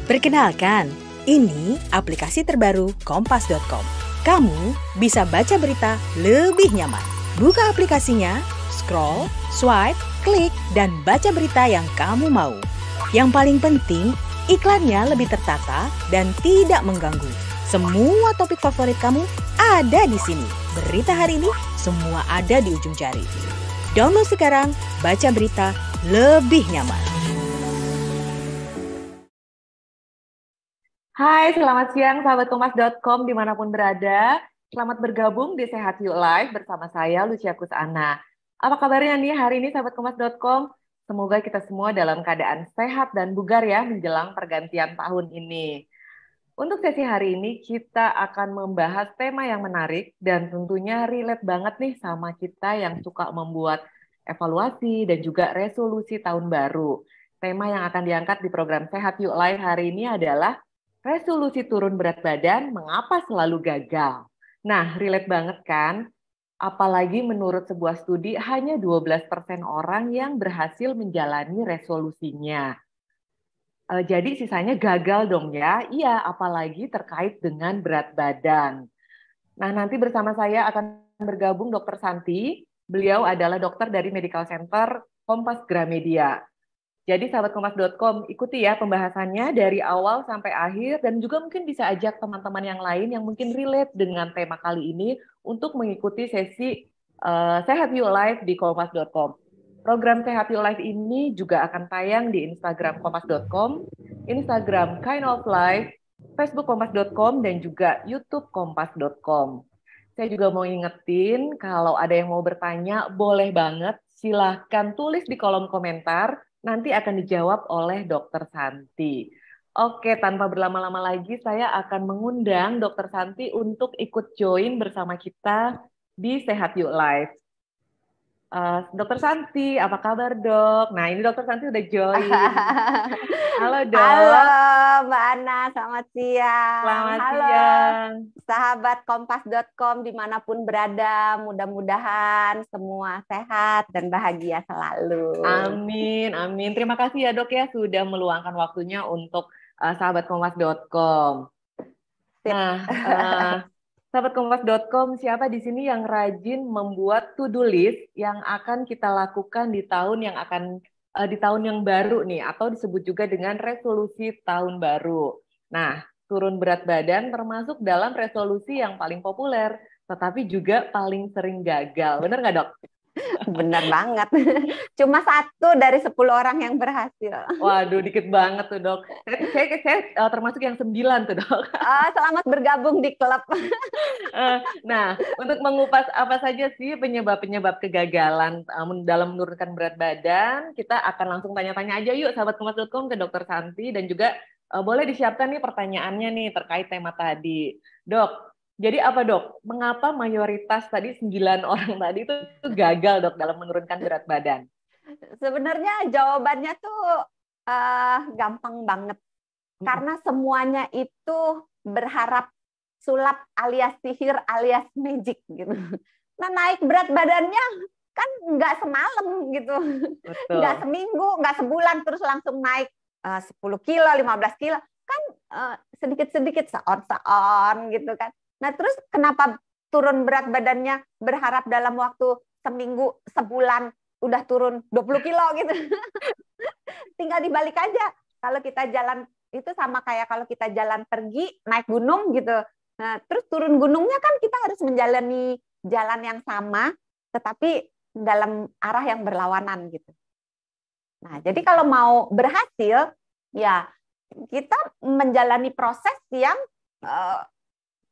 Perkenalkan, ini aplikasi terbaru Kompas.com. Kamu bisa baca berita lebih nyaman. Buka aplikasinya, scroll, swipe, klik, dan baca berita yang kamu mau. Yang paling penting, iklannya lebih tertata dan tidak mengganggu. Semua topik favorit kamu ada di sini. Berita hari ini, semua ada di ujung jari. Download sekarang, baca berita lebih nyaman. Hai, selamat siang sahabat Kompas.com dimanapun berada. Selamat bergabung di Sehat Yuk Live bersama saya Lucia Kusana. Apa kabarnya nih hari ini sahabat Kompas.com? Semoga kita semua dalam keadaan sehat dan bugar ya menjelang pergantian tahun ini. Untuk sesi hari ini kita akan membahas tema yang menarik dan tentunya relate banget nih sama kita yang suka membuat evaluasi dan juga resolusi tahun baru. Tema yang akan diangkat di program Sehat Yuk Live hari ini adalah resolusi turun berat badan, mengapa selalu gagal? Nah, relate banget kan? Apalagi menurut sebuah studi, hanya 12% orang yang berhasil menjalani resolusinya. Jadi sisanya gagal dong ya? Iya, apalagi terkait dengan berat badan. Nah, nanti bersama saya akan bergabung Dr. Santi. Beliau adalah dokter dari Medical Center Kompas Gramedia. Jadi sahabat Kompas.com, ikuti ya pembahasannya dari awal sampai akhir dan juga mungkin bisa ajak teman-teman yang lain yang mungkin relate dengan tema kali ini untuk mengikuti sesi Sehat Yuk Live di Kompas.com. Program Sehat Yuk Live ini juga akan tayang di Instagram Kompas.com, Instagram Kind of Life, Facebook Kompas.com, dan juga YouTube Kompas.com. Saya juga mau ingetin kalau ada yang mau bertanya, boleh banget silahkan tulis di kolom komentar. Nanti akan dijawab oleh Dr. Santi. Oke, tanpa berlama-lama lagi, saya akan mengundang Dr. Santi untuk ikut join bersama kita di Sehat Yuk Live. Dr. Santi, apa kabar dok? Nah ini Dr. Santi udah join. Halo dok. Halo Mbak Ana, selamat siang. Selamat Halo siang. sahabat Kompas.com dimanapun berada, mudah-mudahan semua sehat dan bahagia selalu. Amin, amin. Terima kasih ya dok ya sudah meluangkan waktunya untuk sahabat Kompas.com. Nah, sahabat Kompas.com, siapa di sini yang rajin membuat to-do list yang akan kita lakukan di tahun yang baru nih, atau disebut juga dengan resolusi tahun baru. Nah, turun berat badan termasuk dalam resolusi yang paling populer, tetapi juga paling sering gagal. Benar nggak dok? Benar banget. Cuma 1 dari 10 orang yang berhasil. Waduh, dikit banget tuh dok. Saya termasuk yang 9 tuh dok. Selamat bergabung di klub. Nah, untuk mengupas apa saja sih penyebab-penyebab kegagalan dalam menurunkan berat badan, kita akan langsung tanya-tanya aja yuk sahabat Kompas.com ke Dr. Santi, dan juga boleh disiapkan nih pertanyaannya nih terkait tema tadi. Dok, jadi apa dok? Mengapa mayoritas tadi 9 orang tadi itu gagal dok dalam menurunkan berat badan? Sebenarnya jawabannya tuh gampang banget. Karena semuanya itu berharap sulap alias sihir alias magic gitu. Nah naik berat badannya kan nggak semalam gitu. Betul. Nggak seminggu, nggak sebulan terus langsung naik 10 kilo, 15 kilo. Kan sedikit-sedikit seon-seon gitu kan. Nah terus kenapa turun berat badannya berharap dalam waktu seminggu, sebulan udah turun 20 kilo gitu. Tinggal dibalik aja. Kalau kita jalan itu sama kayak kalau kita jalan pergi naik gunung gitu. Nah, terus turun gunungnya kan kita harus menjalani jalan yang sama tetapi dalam arah yang berlawanan gitu. Nah, jadi kalau mau berhasil ya kita menjalani proses yang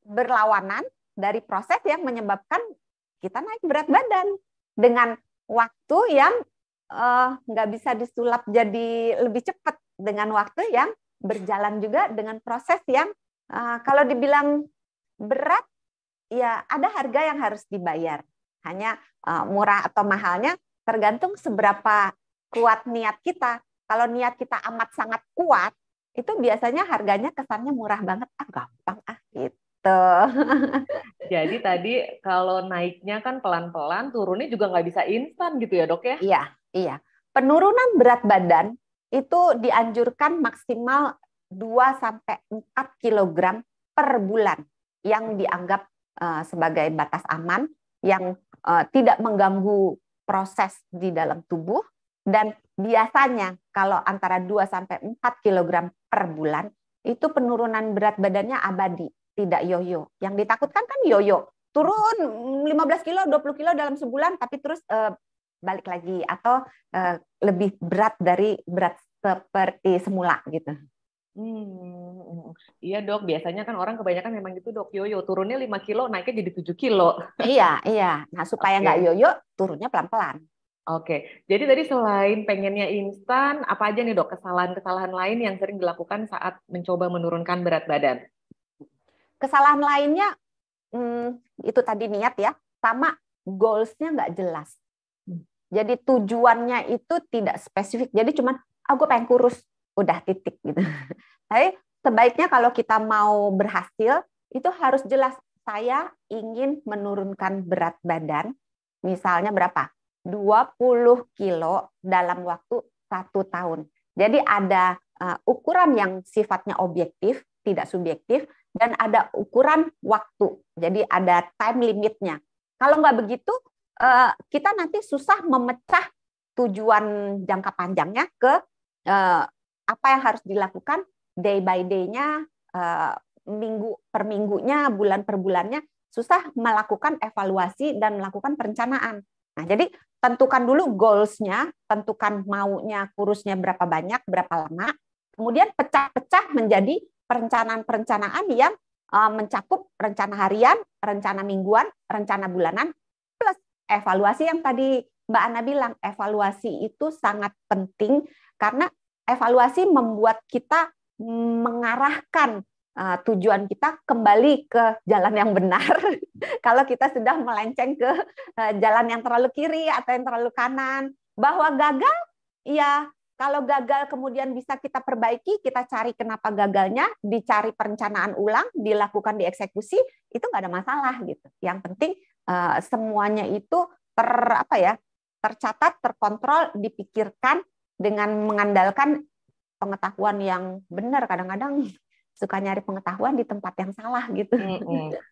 berlawanan dari proses yang menyebabkan kita naik berat badan dengan waktu yang nggak bisa disulap jadi lebih cepat, dengan waktu yang berjalan juga dengan proses yang kalau dibilang berat ya ada harga yang harus dibayar. Hanya murah atau mahalnya tergantung seberapa kuat niat kita. Kalau niat kita amat sangat kuat, itu biasanya harganya kesannya murah banget, gampang gitu. Jadi tadi kalau naiknya kan pelan-pelan, turunnya juga nggak bisa instan gitu ya dok ya? Iya. Penurunan berat badan itu dianjurkan maksimal 2 sampai 4 kilogram per bulan yang dianggap sebagai batas aman, yang tidak mengganggu proses di dalam tubuh, dan biasanya kalau antara 2 sampai 4 kilogram per bulan itu penurunan berat badannya abadi, tidak yoyo. Yang ditakutkan kan yoyo, turun 15 kilo, 20 kilo dalam sebulan tapi terus balik lagi, atau lebih berat dari berat seperti semula gitu. Iya dok, biasanya kan orang kebanyakan memang gitu dok, yoyo, turunnya 5 kilo, naiknya jadi 7 kilo. Iya. Nah, supaya nggak yoyo, turunnya pelan-pelan. Oke, jadi tadi selain pengennya instan, apa aja nih dok kesalahan-kesalahan lain yang sering dilakukan saat mencoba menurunkan berat badan? Kesalahan lainnya, itu tadi niat ya, sama goals-nya nggak jelas. Jadi tujuannya itu tidak spesifik, jadi cuman, gue pengen kurus, udah titik gitu. Tapi sebaiknya kalau kita mau berhasil, itu harus jelas, saya ingin menurunkan berat badan, misalnya berapa? 20 kilo dalam waktu 1 tahun. Jadi ada ukuran yang sifatnya objektif, tidak subjektif, dan ada ukuran waktu. Jadi ada time limitnya. Kalau nggak begitu, kita nanti susah memecah tujuan jangka panjangnya ke apa yang harus dilakukan day by day-nya, minggu per minggunya, bulan per bulannya, susah melakukan evaluasi dan melakukan perencanaan. Nah, jadi tentukan dulu goals-nya, tentukan maunya kurusnya berapa banyak, berapa lama, kemudian pecah-pecah menjadi perencanaan-perencanaan yang mencakup rencana harian, rencana mingguan, rencana bulanan, plus evaluasi yang tadi Mbak Ana bilang, evaluasi itu sangat penting karena evaluasi membuat kita mengarahkan tujuan kita kembali ke jalan yang benar. Kalau kita sudah melenceng ke jalan yang terlalu kiri atau yang terlalu kanan, bahwa gagal, ya kalau gagal kemudian bisa kita perbaiki, kita cari kenapa gagalnya, dicari perencanaan ulang, dilakukan dieksekusi, itu nggak ada masalah gitu. Yang penting semuanya itu tercatat, terkontrol, dipikirkan dengan mengandalkan pengetahuan yang benar. Kadang-kadang suka nyari pengetahuan di tempat yang salah gitu.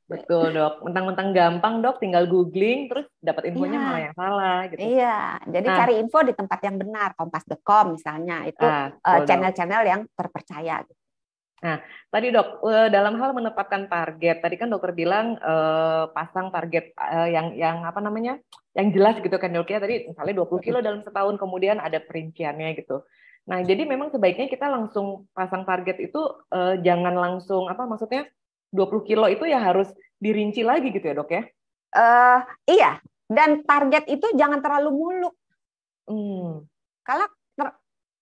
Betul dok, mentang-mentang gampang dok, tinggal googling terus dapat infonya malah yang salah gitu. Iya, jadi cari info di tempat yang benar, kompas.com misalnya, itu channel-channel yang terpercaya. Nah, tadi dok, dalam hal menetapkan target, tadi kan dokter bilang pasang target yang apa namanya, yang jelas gitu kan dok ya, tadi misalnya 20 kilo dalam setahun, kemudian ada perinciannya gitu. Nah, jadi memang sebaiknya kita langsung pasang target itu jangan langsung, maksudnya 20 kilo itu ya harus dirinci lagi gitu ya dok ya? Iya, dan target itu jangan terlalu muluk. Kalau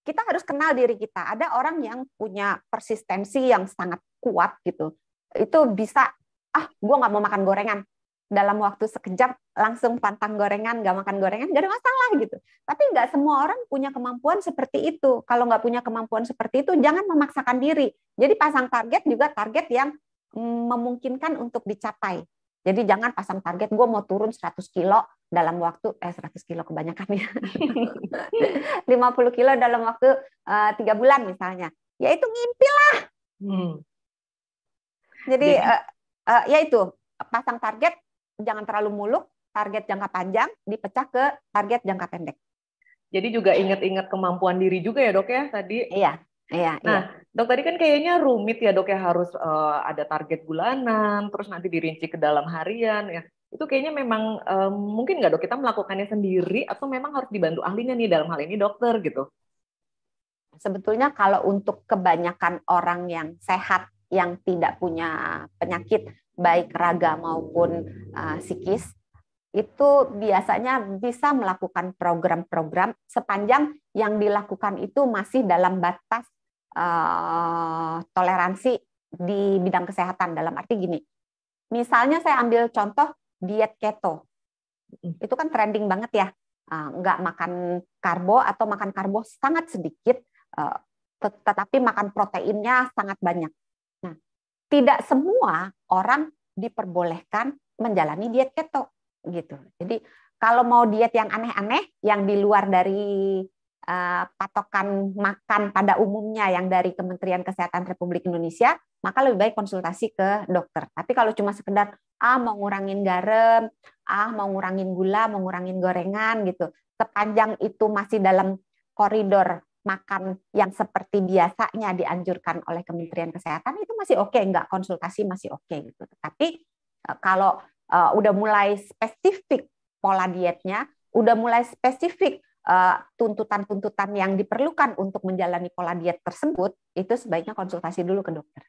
kita harus kenal diri kita. Ada orang yang punya persistensi yang sangat kuat gitu. Itu bisa, gue nggak mau makan gorengan. Dalam waktu sekejap langsung pantang gorengan, nggak makan gorengan, nggak ada masalah gitu. Tapi nggak semua orang punya kemampuan seperti itu. Kalau nggak punya kemampuan seperti itu, jangan memaksakan diri. Jadi pasang target juga target yang memungkinkan untuk dicapai. Jadi jangan pasang target, gue mau turun 100 kilo dalam waktu, 100 kilo kebanyakan ya. 50 kilo dalam waktu 3 bulan misalnya. Ya itu ngimpi lah. Jadi ya itu, pasang target, jangan terlalu muluk, target jangka panjang dipecah ke target jangka pendek. Jadi juga ingat-ingat kemampuan diri juga ya dok ya tadi. Iya. Nah dok tadi kan kayaknya rumit ya dok ya, harus ada target bulanan, terus nanti dirinci ke dalam harian ya. Itu kayaknya memang mungkin nggak dok kita melakukannya sendiri atau memang harus dibantu ahlinya nih, dalam hal ini dokter gitu? Sebetulnya kalau untuk kebanyakan orang yang sehat, yang tidak punya penyakit baik raga maupun psikis, itu biasanya bisa melakukan program-program sepanjang yang dilakukan itu masih dalam batas toleransi di bidang kesehatan. Dalam arti gini, misalnya saya ambil contoh diet keto, itu kan trending banget ya, nggak makan karbo atau makan karbo sangat sedikit, tetapi makan proteinnya sangat banyak. Nah, tidak semua orang diperbolehkan menjalani diet keto gitu. Jadi kalau mau diet yang aneh-aneh, yang di luar dari patokan makan pada umumnya yang dari Kementerian Kesehatan Republik Indonesia, maka lebih baik konsultasi ke dokter. Tapi kalau cuma sekedar mau ngurangin garam, mau ngurangin gula, mau ngurangin gorengan gitu, sepanjang itu masih dalam koridor makan yang seperti biasanya dianjurkan oleh Kementerian Kesehatan, itu masih oke, enggak konsultasi masih oke gitu. Tapi kalau udah mulai spesifik pola dietnya, udah mulai spesifik tuntutan-tuntutan yang diperlukan untuk menjalani pola diet tersebut, itu sebaiknya konsultasi dulu ke dokter.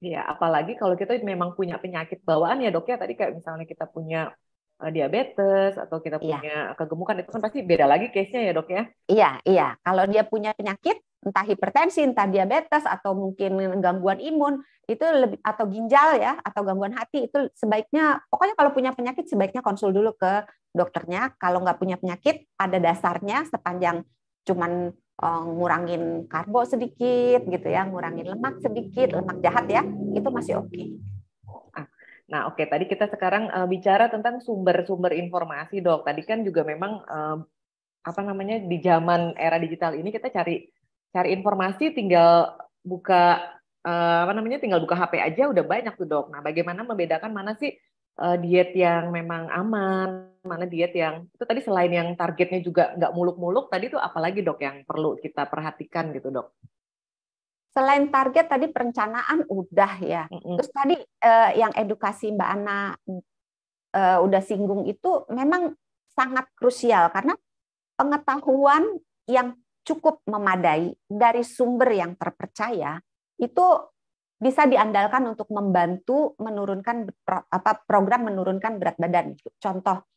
Ya, apalagi kalau kita memang punya penyakit bawaan ya dok ya, tadi kayak misalnya kita punya diabetes atau kita punya kegemukan, itu kan pasti beda lagi case-nya ya dok ya? Iya. Kalau dia punya penyakit, entah hipertensi, entah diabetes, atau mungkin gangguan imun, itu atau ginjal ya, atau gangguan hati, itu sebaiknya, pokoknya kalau punya penyakit sebaiknya konsul dulu ke dokternya. Kalau nggak punya penyakit, pada dasarnya sepanjang cuman ngurangin karbo sedikit gitu ya, ngurangin lemak sedikit, lemak jahat ya, itu masih oke. Nah, oke, tadi kita sekarang bicara tentang sumber-sumber informasi, dok. Tadi kan juga memang di zaman era digital ini kita cari informasi tinggal buka tinggal buka HP aja udah banyak tuh, dok. Nah, bagaimana membedakan mana sih diet yang memang aman, mana diet yang itu tadi selain yang targetnya juga nggak muluk-muluk, tadi tuh apalagi dok yang perlu kita perhatikan gitu, dok? Selain target tadi perencanaan udah ya. Terus tadi yang edukasi Mbak Ana udah singgung itu memang sangat krusial karena pengetahuan yang cukup memadai dari sumber yang terpercaya itu bisa diandalkan untuk membantu menurunkan program menurunkan berat badan. Contoh,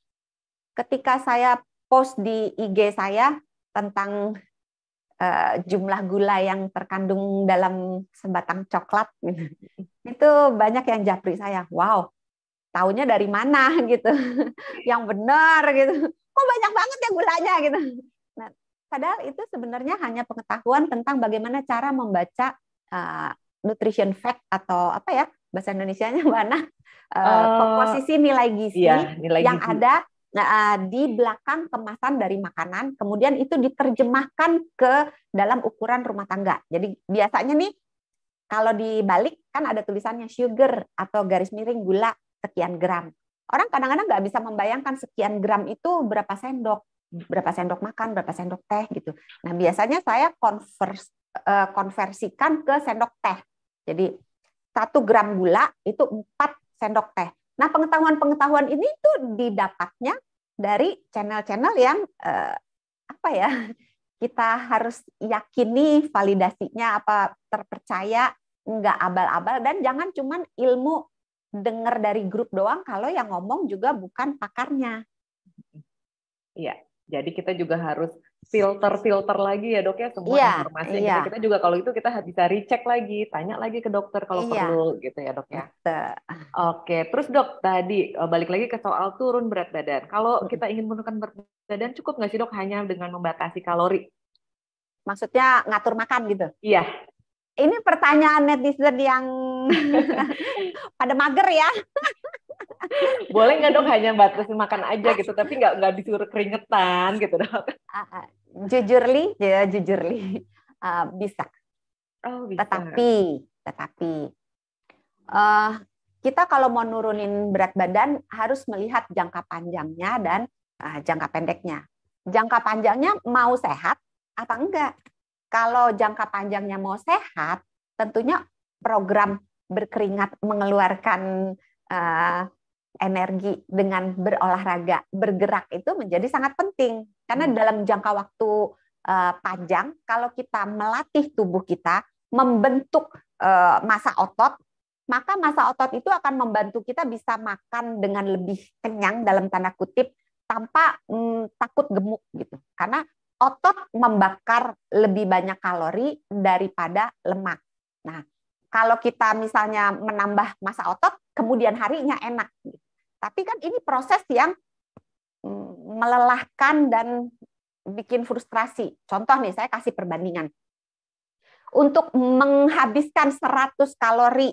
ketika saya post di IG saya tentang jumlah gula yang terkandung dalam sebatang coklat gitu. Itu banyak yang japri saya, wow, taunya dari mana gitu, yang benar gitu, kok banyak banget ya gulanya gitu. Nah, padahal itu sebenarnya hanya pengetahuan tentang bagaimana cara membaca nutrition fact atau apa ya bahasa Indonesianya mana, komposisi nilai gizi yang ada di belakang kemasan dari makanan, kemudian itu diterjemahkan ke dalam ukuran rumah tangga. Jadi biasanya nih, kalau dibalik kan ada tulisannya sugar atau garis miring gula sekian gram. Orang kadang-kadang nggak bisa membayangkan sekian gram itu berapa sendok makan, berapa sendok teh gitu. Nah biasanya saya konversikan ke sendok teh. Jadi 1 gram gula itu 4 sendok teh. Nah, pengetahuan ini tuh didapatnya dari channel-channel yang kita harus yakini validasinya apa terpercaya, nggak abal-abal, dan jangan cuman ilmu dengar dari grup doang kalau yang ngomong juga bukan pakarnya. Iya, jadi kita juga harus filter lagi ya dok ya semua informasi. Kita juga kalau itu kita bisa recheck lagi, tanya lagi ke dokter kalau perlu gitu ya dok ya. Oke, terus dok tadi balik lagi ke soal turun berat badan. Kalau kita ingin menurunkan berat badan cukup nggak sih dok hanya dengan membatasi kalori? Maksudnya ngatur makan gitu? Iya. Ini pertanyaan netizen yang pada mager ya. Boleh nggak dok hanya batasi makan aja gitu, tapi nggak disuruh keringetan gitu dok? Jujurly bisa. Oh, bisa. Tetapi kita kalau mau nurunin berat badan harus melihat jangka panjangnya dan jangka pendeknya. Jangka panjangnya mau sehat apa enggak? Kalau jangka panjangnya mau sehat, tentunya program berkeringat mengeluarkan energi dengan berolahraga, bergerak itu menjadi sangat penting. Karena dalam jangka waktu panjang, kalau kita melatih tubuh kita, membentuk massa otot, maka massa otot itu akan membantu kita bisa makan dengan lebih kenyang dalam tanda kutip, tanpa takut gemuk gitu. Karena otot membakar lebih banyak kalori daripada lemak. Nah, kalau kita misalnya menambah massa otot, kemudian harinya enak. Tapi kan ini proses yang melelahkan dan bikin frustrasi. Contoh nih, saya kasih perbandingan. Untuk menghabiskan 100 kalori,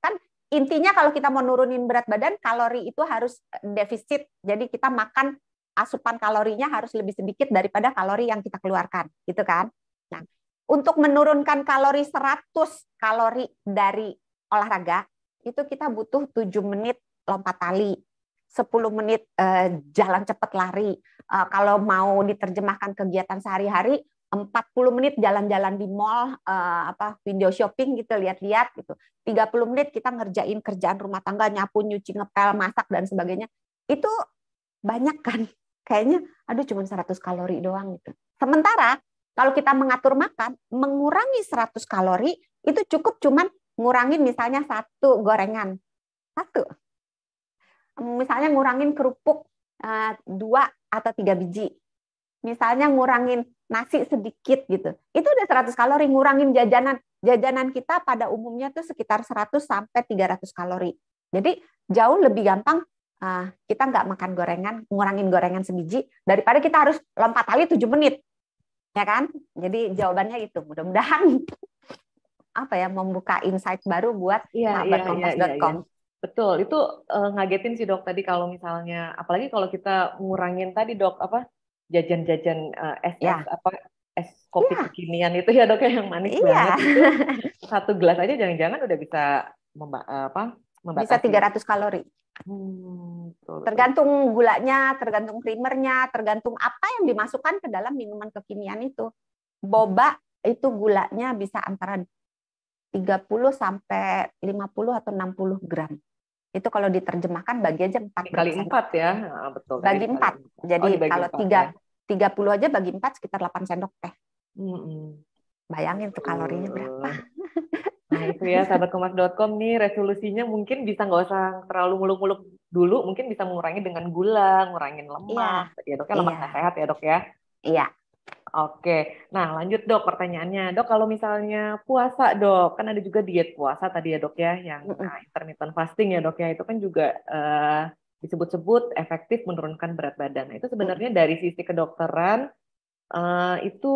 kan intinya kalau kita mau nurunin berat badan, kalori itu harus defisit. Jadi kita makan asupan kalorinya harus lebih sedikit daripada kalori yang kita keluarkan, gitu kan. Nah, untuk menurunkan kalori 100 kalori dari olahraga, itu kita butuh 7 menit lompat tali, 10 menit jalan cepat lari. Kalau mau diterjemahkan kegiatan sehari-hari, 40 menit jalan-jalan di mall, window shopping gitu, lihat-lihat gitu. 30 menit kita ngerjain kerjaan rumah tangga, nyapu, nyuci, ngepel, masak dan sebagainya. Itu banyak kan? Kayaknya aduh cuma 100 kalori doang gitu. Sementara kalau kita mengatur makan, mengurangi 100 kalori itu cukup cuman ngurangin misalnya 1 gorengan. 1. Misalnya ngurangin kerupuk 2 atau 3 biji. Misalnya ngurangin nasi sedikit gitu. Itu udah 100 kalori, ngurangin jajanan. Jajanan kita pada umumnya tuh sekitar 100 sampai 300 kalori. Jadi jauh lebih gampang kita nggak makan gorengan, ngurangin gorengan sebiji daripada kita harus lompat tali 7 menit. Ya kan? Jadi jawabannya itu. Mudah-mudahan membuka insight baru buat sahabat kompas.com. Betul, itu ngagetin sih dok tadi kalau misalnya, apalagi kalau kita ngurangin tadi dok jajan-jajan es kopi kekinian itu ya dok yang manis banget itu 1 gelas aja jangan-jangan udah bisa membatasi. Bisa 300 kalori. Tergantung gulanya, tergantung creamernya, tergantung apa yang dimasukkan ke dalam minuman kekinian itu. Boba itu gulanya bisa antara 30 sampai 50 atau 60 gram. Itu kalau diterjemahkan bagi aja 4 kali 4 ya. Betul. Bagi 4. Jadi kalau 30 aja bagi 4 sekitar 8 sendok teh. Bayangin tuh kalorinya berapa. Nah itu ya sahabat kompas.com nih resolusinya mungkin bisa nggak usah terlalu muluk-muluk dulu, mungkin bisa mengurangi dengan gula, ngurangin lemak. Ya dok, lemak nggak sehat ya dok ya. Iya. Oke, nah lanjut dok pertanyaannya. Dok kalau misalnya puasa dok, kan ada juga diet puasa tadi ya dok ya, yang intermittent fasting ya dok ya, itu kan juga disebut-sebut efektif menurunkan berat badan. Nah, itu sebenarnya dari sisi kedokteran itu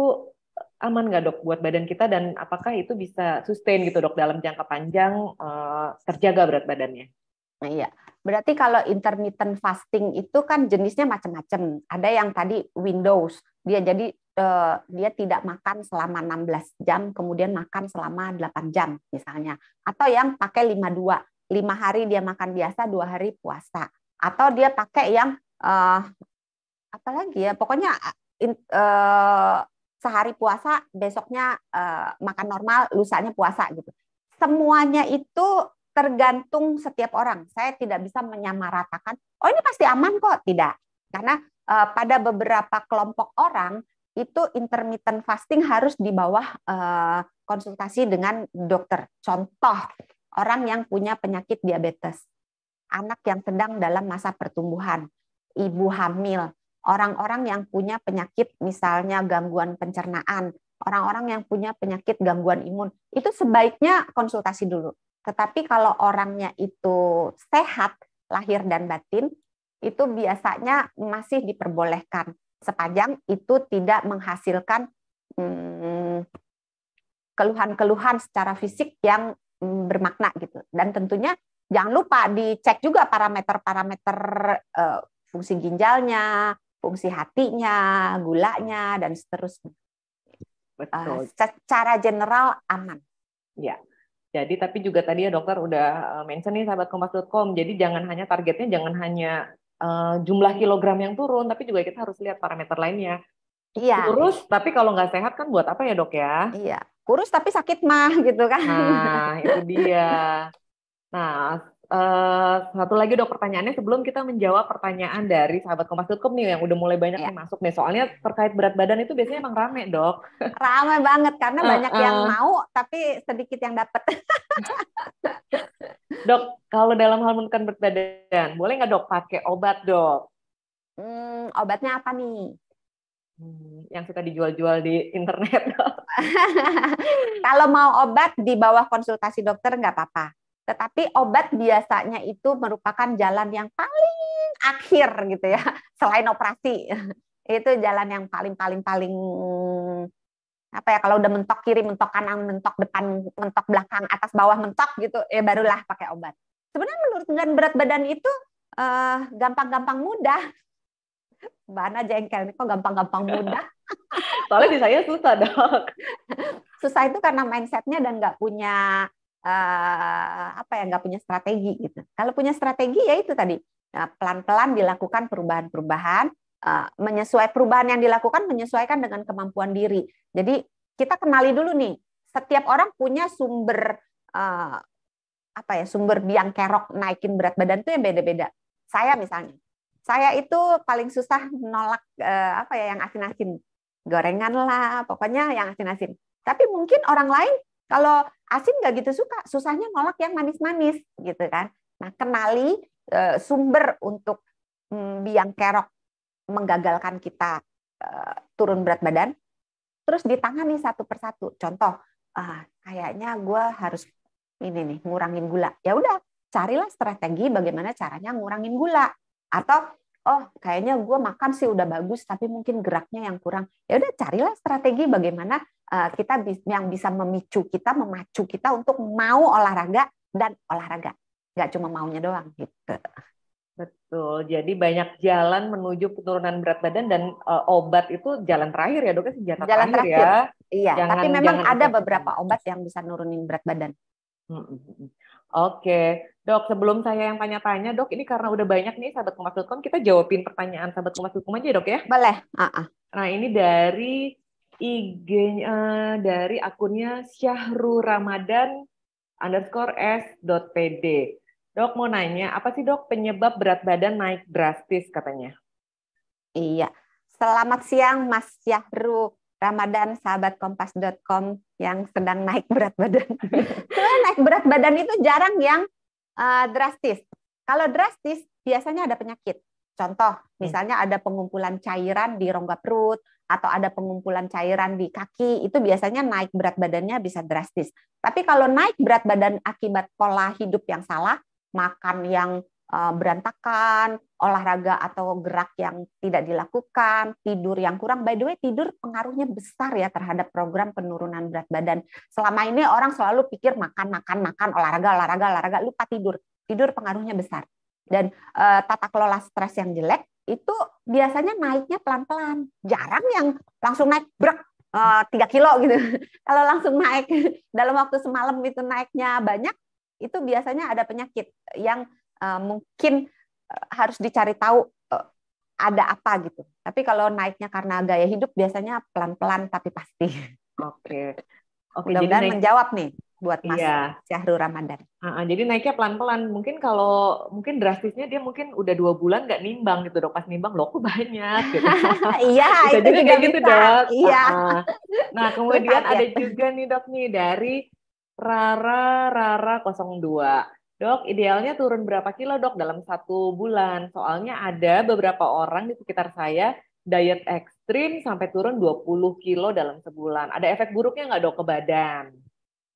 aman nggak dok buat badan kita dan apakah itu bisa sustain gitu dok dalam jangka panjang terjaga berat badannya? Nah, iya, berarti kalau intermittent fasting itu kan jenisnya macam-macam. Ada yang tadi Windows, dia tidak makan selama 16 jam, kemudian makan selama 8 jam misalnya. Atau yang pakai 5-2, 5 hari dia makan biasa, 2 hari puasa. Atau dia pakai yang apalagi ya, pokoknya sehari puasa, besoknya makan normal, lusanya puasa gitu. Semuanya itu tergantung setiap orang. Saya tidak bisa menyamaratakan, oh ini pasti aman kok. Tidak. Karena pada beberapa kelompok orang, itu intermittent fasting harus di bawah konsultasi dengan dokter. Contoh, orang yang punya penyakit diabetes, anak yang sedang dalam masa pertumbuhan, ibu hamil, orang-orang yang punya penyakit misalnya gangguan pencernaan, orang-orang yang punya penyakit gangguan imun, itu sebaiknya konsultasi dulu. Tetapi kalau orangnya itu sehat, lahir dan batin, itu biasanya masih diperbolehkan sepanjang itu tidak menghasilkan keluhan-keluhan secara fisik yang bermakna gitu. Dan tentunya jangan lupa dicek juga parameter-parameter fungsi ginjalnya, fungsi hatinya, gulanya, dan seterusnya. Betul. Secara general aman. Ya. Jadi tapi juga tadi ya dokter udah mention nih sahabat kompas.com. Jadi jangan hanya targetnya jangan hanya jumlah kilogram yang turun, tapi juga kita harus lihat parameter lainnya. Iya. Kurus, tapi kalau nggak sehat kan buat apa ya dok ya? Iya. Kurus tapi sakit mah gitu kan. Nah itu dia. Nah satu lagi dok pertanyaannya sebelum kita menjawab pertanyaan dari sahabat kompas.com nih yang udah mulai banyak nih masuk nih. Soalnya terkait berat badan itu biasanya emang rame dok. Rame banget karena banyak yang mau tapi sedikit yang dapat. Dok, kalau dalam hal menurunkan berat badan, boleh nggak dok pakai obat dok? Obatnya apa nih? Yang suka dijual-jual di internet. Kalau mau obat di bawah konsultasi dokter nggak apa-apa. Tetapi obat biasanya itu merupakan jalan yang paling akhir gitu ya, selain operasi. Itu jalan yang paling apa ya, kalau udah mentok kiri, mentok kanan, mentok depan, mentok belakang, atas bawah mentok gitu, barulah pakai obat. Sebenarnya menurunkan berat badan itu gampang-gampang mudah. Mbak Ana jengkel nih, kok gampang-gampang mudah. Soalnya di saya susah, Dok. Susah itu karena mindsetnya dan nggak punya nggak punya strategi gitu. Kalau punya strategi ya itu tadi, pelan-pelan dilakukan perubahan-perubahan, perubahan yang dilakukan menyesuaikan dengan kemampuan diri. Jadi kita kenali dulu nih, setiap orang punya sumber sumber biang kerok naikin berat badan itu yang beda-beda. Saya misalnya, saya itu paling susah menolak yang asin-asin, gorengan lah, pokoknya yang asin-asin. Tapi mungkin orang lain kalau asin nggak gitu suka, susahnya nolak yang manis-manis gitu kan. Nah, kenali sumber untuk biang kerok menggagalkan kita turun berat badan, terus ditangani satu persatu. Contoh, kayaknya gue harus ini nih ngurangin gula. Ya udah, carilah strategi bagaimana caranya ngurangin gula. Atau kayaknya gue makan sih udah bagus tapi mungkin geraknya yang kurang. Ya udah, carilah strategi bagaimana kita yang bisa memacu kita untuk mau olahraga dan olahraga. Nggak cuma maunya doang gitu. Betul. Jadi banyak jalan menuju penurunan berat badan dan obat itu jalan terakhir ya, Dok, senjata Jalan terakhir terakhir. ya. Iya, tapi memang ada ikut-ikutan. beberapa obat yang bisa nurunin berat badan. Oke, Dok, sebelum saya yang tanya-tanya, Dok, ini karena udah banyak nih sahabat Kompas.com, kita jawabin pertanyaan sahabat Kompas.com aja, Dok, ya. Boleh. Nah, ini dari IG-nya, dari akunnya syahruramadan_s.pd. Dok, mau nanya, apa sih, Dok, penyebab berat badan naik drastis katanya? Iya. Selamat siang, Mas Syahru Ramadan, sahabat Kompas.com yang sedang naik berat badan. Sebenarnya naik berat badan itu jarang yang drastis. Kalau drastis, biasanya ada penyakit. Contoh, misalnya ada pengumpulan cairan di rongga perut, atau ada pengumpulan cairan di kaki, itu biasanya naik berat badannya bisa drastis. Tapi kalau naik berat badan akibat pola hidup yang salah, makan yang berantakan, olahraga atau gerak yang tidak dilakukan, tidur yang kurang. By the way, tidur pengaruhnya besar ya terhadap program penurunan berat badan. Selama ini orang selalu pikir makan, olahraga, lupa tidur. Tidur pengaruhnya besar. Dan tata kelola stres yang jelek itu biasanya naiknya pelan-pelan. Jarang yang langsung naik 3 kilo gitu. Kalau langsung naik dalam waktu semalam itu naiknya banyak, itu biasanya ada penyakit yang mungkin harus dicari tahu ada apa gitu. Tapi kalau naiknya karena gaya hidup biasanya pelan-pelan tapi pasti. Oke. Mudah-mudahan menjawab nih buat Mas Syahrul Ramadan. Jadi naiknya pelan-pelan. Mungkin drastisnya dia mungkin udah 2 bulan nggak nimbang gitu, Dok. Pas nimbang loh kok banyak gitu. Iya, itu juga kayak gitu, Dok. Iya. Nah, kemudian ada juga nih, Dok, nih dari Rara 02. Dok, idealnya turun berapa kilo, Dok, dalam 1 bulan? Soalnya ada beberapa orang di sekitar saya diet ekstrim sampai turun 20 kilo dalam sebulan. Ada efek buruknya nggak, Dok, ke badan?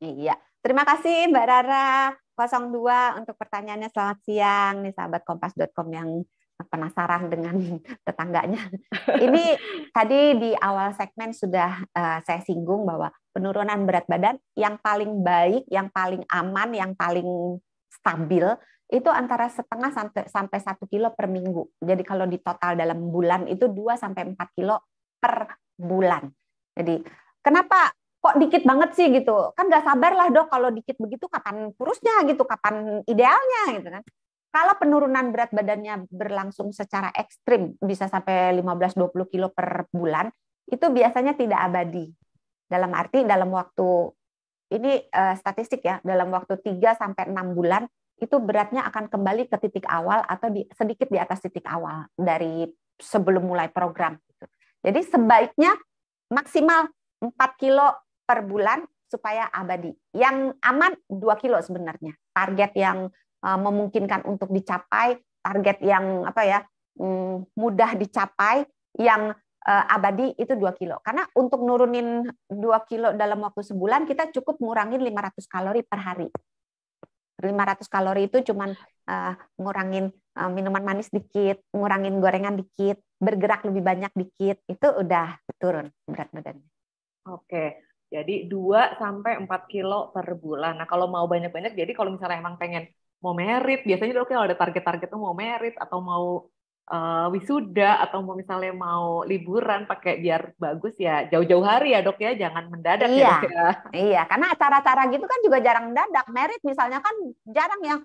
Iya. Terima kasih Mbak Rara 02 untuk pertanyaannya. Selamat siang nih sahabat Kompas.com yang penasaran dengan tetangganya. Ini tadi di awal segmen sudah saya singgung bahwa penurunan berat badan yang paling baik, yang paling aman, yang paling stabil itu antara 0,5 sampai 1 kilo per minggu. Jadi kalau di total dalam bulan itu 2 sampai 4 kilo per bulan. Jadi kenapa kok dikit banget sih gitu? Kan nggak sabar lah, Dok, kalau dikit begitu kapan kurusnya gitu, kapan idealnya gitu kan. Kalau penurunan berat badannya berlangsung secara ekstrim bisa sampai 15-20 kilo per bulan, itu biasanya tidak abadi. Dalam arti dalam waktu ini statistik ya, dalam waktu 3 sampai 6 bulan itu beratnya akan kembali ke titik awal atau sedikit di atas titik awal dari sebelum mulai program. Jadi sebaiknya maksimal 4 kilo per bulan supaya abadi. Yang aman 2 kilo sebenarnya. Target yang memungkinkan untuk dicapai, target yang mudah dicapai, yang abadi itu 2 kilo. Karena untuk nurunin 2 kilo dalam waktu sebulan, kita cukup ngurangin 500 kalori per hari. 500 kalori itu cuman ngurangin minuman manis dikit, ngurangin gorengan dikit, bergerak lebih banyak dikit, itu udah turun berat badannya. Oke, jadi 2 sampai 4 kilo per bulan. Nah, kalau mau banyak-banyak, jadi kalau misalnya emang pengen mau merit, biasanya Dok kalau ada target-targetnya mau merit atau mau wisuda atau mau misalnya mau liburan pakai biar bagus ya jauh-jauh hari ya dok ya, jangan mendadak ya Iya, dok ya. iya, karena acara-acara gitu kan juga jarang mendadak. Merit misalnya kan jarang yang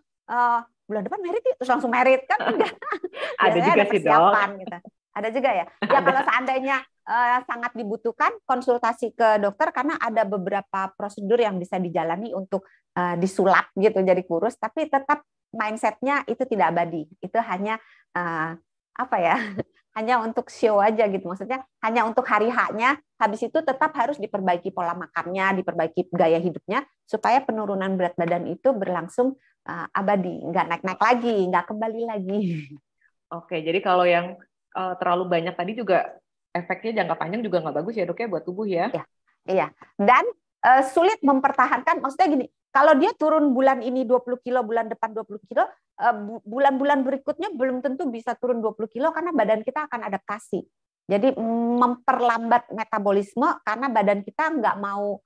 bulan depan merit terus langsung merit kan enggak. Ada Biasanya juga ada sih dok. persiapan gitu. Ada juga ya. Ya kalau seandainya sangat dibutuhkan konsultasi ke dokter karena ada beberapa prosedur yang bisa dijalani untuk disulap gitu jadi kurus, tapi tetap mindsetnya itu tidak abadi. Itu hanya apa ya? Hanya untuk show aja gitu. Maksudnya hanya untuk hari H-nya, habis itu tetap harus diperbaiki pola makannya, diperbaiki gaya hidupnya supaya penurunan berat badan itu berlangsung abadi, nggak naik-naik lagi, nggak kembali lagi. Oke, jadi kalau yang terlalu banyak tadi juga efeknya jangka panjang juga nggak bagus ya dok ya buat tubuh ya. Ya, iya. Dan sulit mempertahankan, maksudnya gini, kalau dia turun bulan ini 20 kilo, bulan depan 20 kilo, bulan-bulan berikutnya belum tentu bisa turun 20 kilo karena badan kita akan adaptasi. Jadi memperlambat metabolisme karena badan kita nggak mau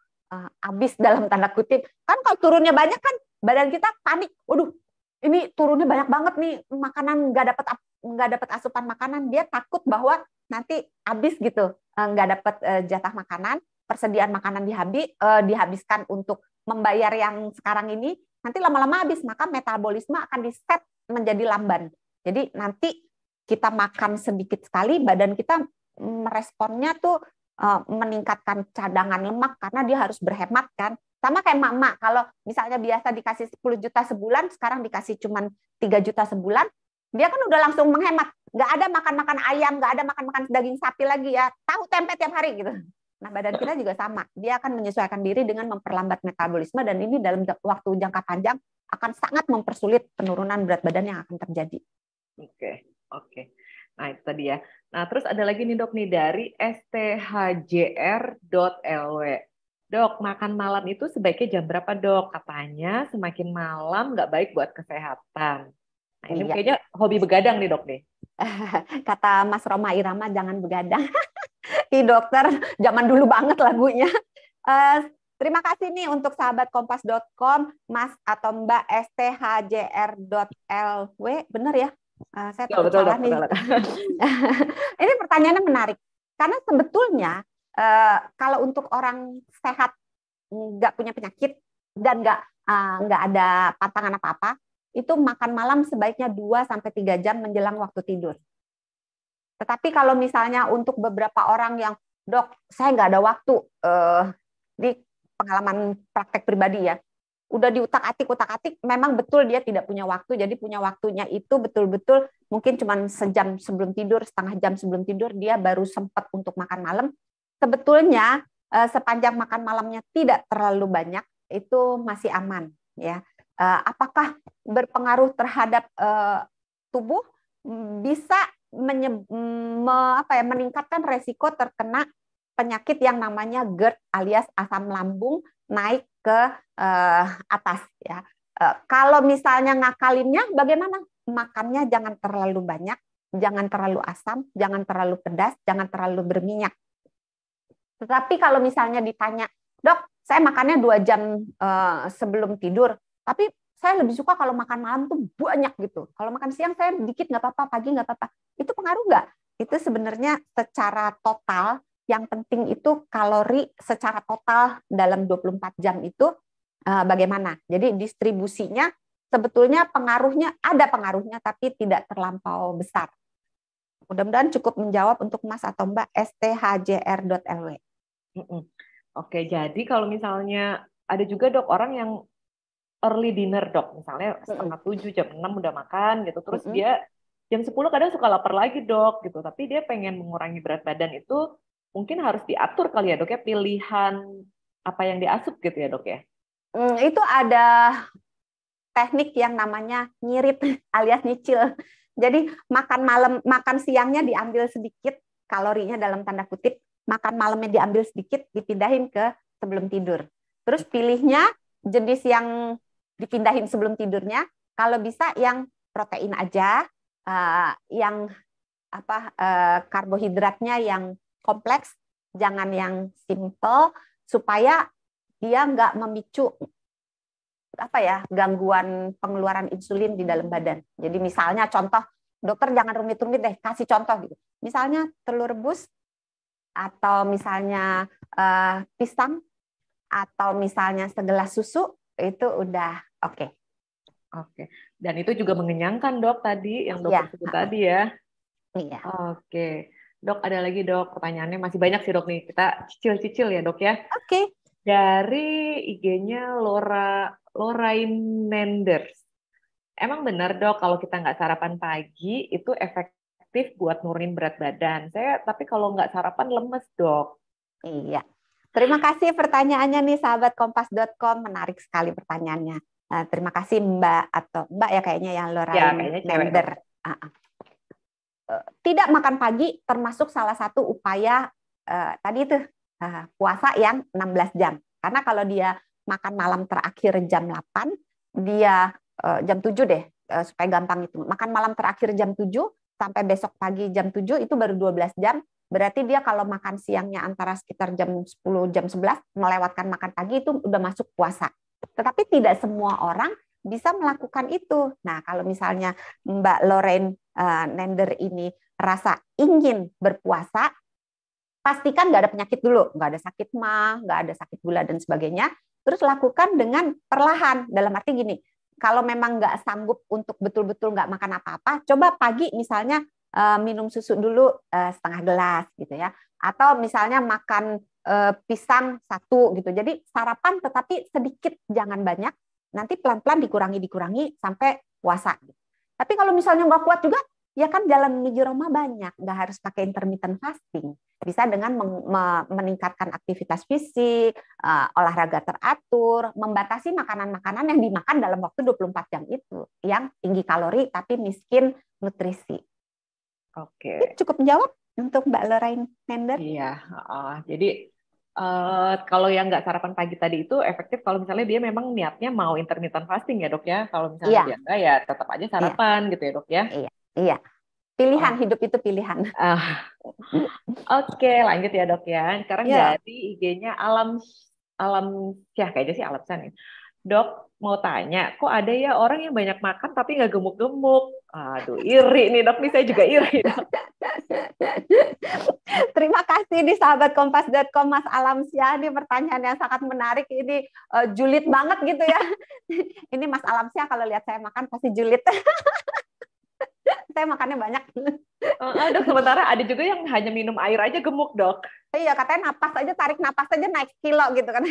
habis dalam tanda kutip. Kan kalau turunnya banyak kan badan kita panik. Waduh, ini turunnya banyak banget nih, makanan nggak dapat asupan makanan, dia takut bahwa nanti habis gitu, nggak dapat jatah makanan, persediaan makanan dihabiskan untuk membayar yang sekarang ini, nanti lama-lama habis, maka metabolisme akan di-set menjadi lamban. Jadi nanti kita makan sedikit sekali, badan kita meresponnya tuh meningkatkan cadangan lemak karena dia harus berhemat kan. Sama kayak emak-emak, kalau misalnya biasa dikasih 10 juta sebulan, sekarang dikasih cuma 3 juta sebulan, dia kan udah langsung menghemat. Nggak ada makan-makan ayam, nggak ada makan-makan daging sapi lagi ya. Tahu tempe tiap hari gitu. Nah, badan kita juga sama. Dia akan menyesuaikan diri dengan memperlambat metabolisme dan ini dalam waktu jangka panjang akan sangat mempersulit penurunan berat badan yang akan terjadi. Oke. Nah, itu tadi ya. Nah, terus ada lagi nih dok nih dari sthjr.lw. Dok, makan malam itu sebaiknya jam berapa dok? Katanya semakin malam nggak baik buat kesehatan. Nah, ini Iya. kayaknya hobi begadang nih dok nih. Kata Mas Roma Irama, jangan begadang. Di dokter zaman dulu banget lagunya. Terima kasih nih untuk sahabat kompas.com, Mas atau Mbak sthjr.lw, benar ya? Saya takut Betul, salah dok, nih. betul. Ini pertanyaannya menarik karena sebetulnya kalau untuk orang sehat, nggak punya penyakit dan nggak ada pantangan apa-apa, itu makan malam sebaiknya 2-3 jam menjelang waktu tidur. Tetapi kalau misalnya untuk beberapa orang yang, dok, saya nggak ada waktu, di pengalaman praktek pribadi ya, udah diutak-atik, memang betul dia tidak punya waktu, jadi punya waktunya itu betul-betul mungkin cuma sejam sebelum tidur, setengah jam sebelum tidur, dia baru sempat untuk makan malam. Sebetulnya sepanjang makan malamnya tidak terlalu banyak, itu masih aman. Ya. Apakah berpengaruh terhadap tubuh? Bisa meningkatkan resiko terkena penyakit yang namanya GERD alias asam lambung naik ke atas ya. Kalau misalnya ngakalinnya bagaimana? Makannya jangan terlalu banyak, jangan terlalu asam, jangan terlalu pedas, jangan terlalu berminyak. Tetapi kalau misalnya ditanya, dok, saya makannya 2 jam sebelum tidur, tapi saya lebih suka kalau makan malam tuh banyak gitu. Kalau makan siang saya dikit nggak apa-apa, pagi nggak apa-apa. Itu pengaruh nggak? Itu sebenarnya secara total, yang penting itu kalori secara total dalam 24 jam itu bagaimana. Jadi distribusinya sebetulnya ada pengaruhnya, tapi tidak terlampau besar. Mudah-mudahan cukup menjawab untuk Mas atau Mbak sthjr.lw. Oke, jadi kalau misalnya ada juga dok orang yang early dinner dok, misalnya setengah 7, jam 6 udah makan gitu, terus dia jam 10 kadang suka lapar lagi dok gitu, tapi dia pengen mengurangi berat badan itu mungkin harus diatur kali ya dok ya, pilihan apa yang diasup gitu ya dok ya? Itu ada teknik yang namanya ngirit alias nyicil. Jadi makan siangnya diambil sedikit, kalorinya dalam tanda kutip, makan malamnya diambil sedikit, dipindahin ke sebelum tidur. Terus pilihnya jenis yang dipindahin sebelum tidurnya, kalau bisa yang protein aja, yang karbohidratnya yang kompleks, jangan yang simple, supaya dia nggak memicu gangguan pengeluaran insulin di dalam badan. Jadi misalnya contoh dokter jangan rumit-rumit deh, kasih contoh gitu. Misalnya telur rebus atau misalnya pisang atau misalnya segelas susu itu udah oke. Oke. Dan itu juga mengenyangkan, Dok, tadi yang Ya, dokter sebut tadi ya. iya. Oke. Dok, ada lagi, Dok. Pertanyaannya masih banyak sih, Dok, nih. Kita cicil-cicil ya, Dok, ya. Oke. Dari IG-nya Lorainenders. Emang benar, Dok, kalau kita nggak sarapan pagi, itu efektif buat nurunin berat badan. Tapi kalau nggak sarapan lemes, Dok. Iya. Terima kasih pertanyaannya nih, sahabat kompas.com. Menarik sekali pertanyaannya. Terima kasih Mbak, atau Mbak ya kayaknya yang Ya, kayaknya cewek, Dok. Tidak makan pagi termasuk salah satu upaya tadi itu puasa yang 16 jam. Karena kalau dia makan malam terakhir jam 8, dia jam 7 deh, supaya gampang itu. Makan malam terakhir jam 7 sampai besok pagi jam 7 itu baru 12 jam. Berarti dia kalau makan siangnya antara sekitar jam 10, jam 11, melewatkan makan pagi itu udah masuk puasa. Tetapi tidak semua orang bisa melakukan itu. Nah, kalau misalnya Mbak Lorraine Nender ini rasa ingin berpuasa, pastikan nggak ada penyakit dulu, nggak ada sakit mah, nggak ada sakit gula dan sebagainya. Terus lakukan dengan perlahan. Dalam arti gini, kalau memang nggak sanggup untuk betul-betul nggak makan apa-apa, coba pagi misalnya minum susu dulu setengah gelas gitu ya, atau misalnya makan pisang 1 gitu. Jadi sarapan tetapi sedikit, jangan banyak. Nanti pelan-pelan dikurangi sampai puasa. Tapi kalau misalnya nggak kuat juga, ya kan jalan menuju Roma banyak, nggak harus pakai intermittent fasting. Bisa dengan meningkatkan aktivitas fisik, olahraga teratur, membatasi makanan-makanan yang dimakan dalam waktu 24 jam itu, yang tinggi kalori tapi miskin nutrisi. Oke. Cukup menjawab untuk Mbak Lorraine Nender? Iya, jadi kalau yang nggak sarapan pagi tadi itu efektif kalau misalnya dia memang niatnya mau intermittent fasting ya, Dok ya. Kalau misalnya dia enggak, ya tetap aja sarapan gitu ya, Dok ya. Iya. Pilihan, hidup itu pilihan. Oke, lanjut ya, Dok ya. Sekarang dari IG-nya Alam Syah, kayaknya sih Alam Syah nih. Dok, mau tanya, kok ada ya orang yang banyak makan tapi nggak gemuk-gemuk? Aduh, iri nih, Dok. Nih saya juga iri, Dok. Terima kasih di sahabat kompas.com, Mas Alam Syah. Ini pertanyaan yang sangat menarik. Ini julid banget gitu ya. Ini Mas Alam Syah kalau lihat saya makan pasti julid. Saya makannya banyak. Dok, sementara ada juga yang hanya minum air aja gemuk, Dok. Iya, katanya tarik napas aja naik kilo gitu kan.